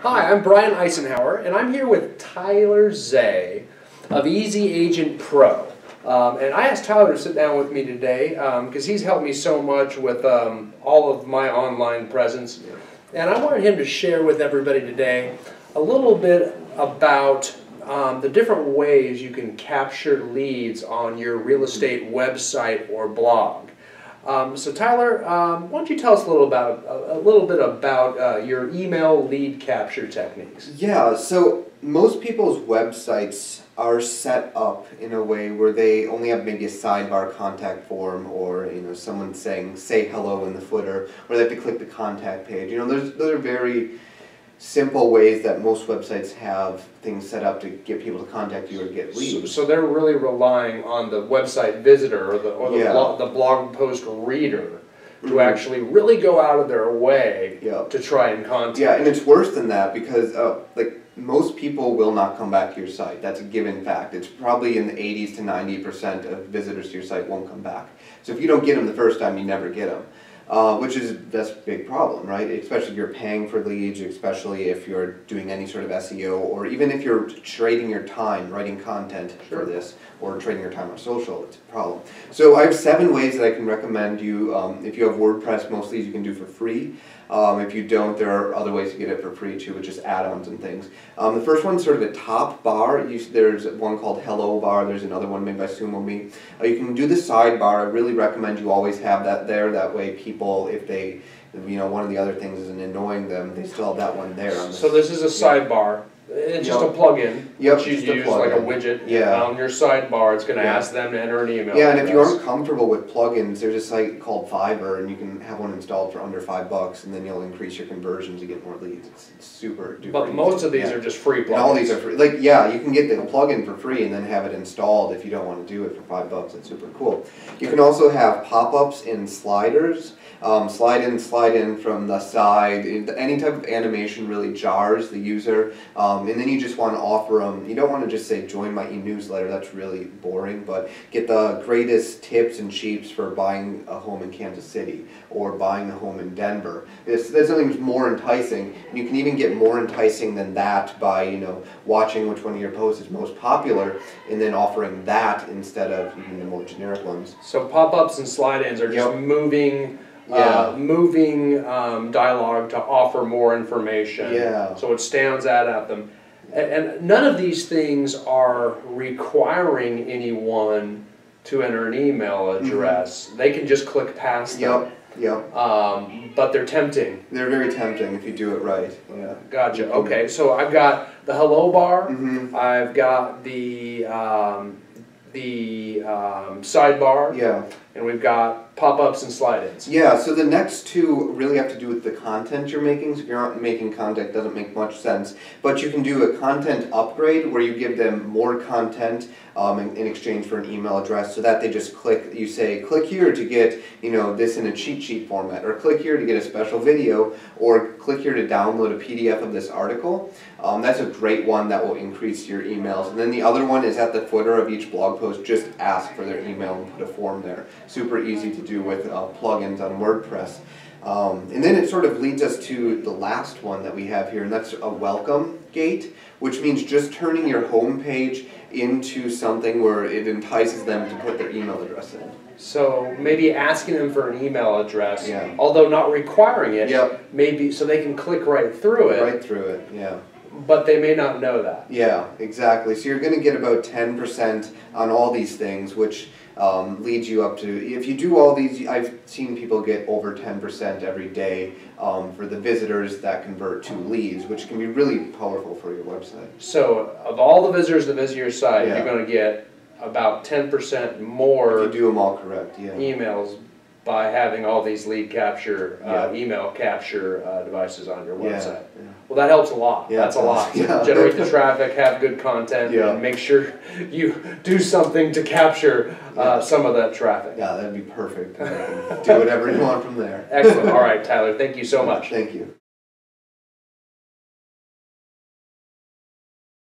Hi, I'm Brian Eisenhower, and I'm here with Tyler Zay of Easy Agent Pro. And I asked Tyler to sit down with me today because he's helped me so much with all of my online presence. And I wanted him to share with everybody today a little bit about the different ways you can capture leads on your real estate website or blog. So Tyler, why don't you tell us a little bit about your email lead capture techniques? Yeah, so most people's websites are set up in a way where they only have maybe a sidebar contact form, or someone saying "say hello" in the footer, or they have to click the contact page. Those are very simple ways that most websites have things set up to get people to contact you or get leads. So they're really relying on the website visitor or the blog post reader to actually really go out of their way to try and contact. Yeah, and it's worse than that because most people will not come back to your site. That's a given fact. It's probably in the 80s to 90% of visitors to your site won't come back. So if you don't get them the first time, you never get them. That's a big problem, right? Especially if you're paying for leads, especially if you're doing any sort of SEO, or even if you're trading your time writing content for this, or trading your time on social, it's a problem. So I have 7 ways that I can recommend you. If you have WordPress, most of these you can do for free. If you don't, there are other ways to get it for free too, with just add-ons and things. The first one's sort of a top bar. There's one called Hello Bar. There's another one made by SumoMe. You can do the sidebar. I really recommend you always have that there. That way people, if they, one of the other things isn't annoying them, they still have that one there. So this is a sidebar. It's just a plugin, which you use like a widget on your sidebar. It's going to ask them to enter an email. Yeah, and if you aren't comfortable with plugins, there's a site called Fiverr, and you can have one installed for under $5, and then you'll increase your conversions to get more leads. It's super duper. But most of these are just free plugins. And all these are free. You can get the plugin for free and then have it installed if you don't want to do it for $5. It's super cool. You can also have pop-ups and sliders. Slide in from the side. Any type of animation really jars the user. And then you just want to offer them, you don't want to just say join my e-newsletter, that's really boring, but get the greatest tips and cheaps for buying a home in Kansas City or buying a home in Denver. That's something that's more enticing. And you can even get more enticing than that by watching which one of your posts is most popular and then offering that instead of even the more generic ones. So pop-ups and slide-ins are just moving dialogue to offer more information. So it stands out at them. And none of these things are requiring anyone to enter an email address. They can just click past them. But they're tempting. They're very tempting if you do it right. Yeah. Gotcha. Okay, so I've got the hello bar. I've got the sidebar. And we've got pop-ups and slide-ins. Yeah, so the next 2 really have to do with the content you're making. So if you're not making content, it doesn't make much sense. But you can do a content upgrade where you give them more content in exchange for an email address, so that they just click, you say, click here to get this in a cheat sheet format, or click here to get a special video, or click here to download a PDF of this article. That's a great one that will increase your emails. And then the other one is at the footer of each blog post, just ask for their email and put a form there. Super easy to do with plugins on WordPress. And then it sort of leads us to the last one that we have here, and that's a welcome gate, which means just turning your home page into something where it entices them to put their email address in. So maybe asking them for an email address, although not requiring it, maybe so they can click right through it. Right through it, yeah. But they may not know that. Yeah, exactly. So you're going to get about 10% on all these things, which leads you up to, if you do all these, I've seen people get over 10% every day for the visitors that convert to leads, which can be really powerful for your website. So of all the visitors that visit your site, you're going to get about 10% more if you do them all correct, emails by having all these lead capture, email capture devices on your website. Well, that helps a lot. That's a lot. Generate the traffic, have good content, and make sure you do something to capture some of that traffic. Yeah, that'd be perfect. Do whatever you want from there. Excellent. All right, Tyler, thank you so much. Thank you.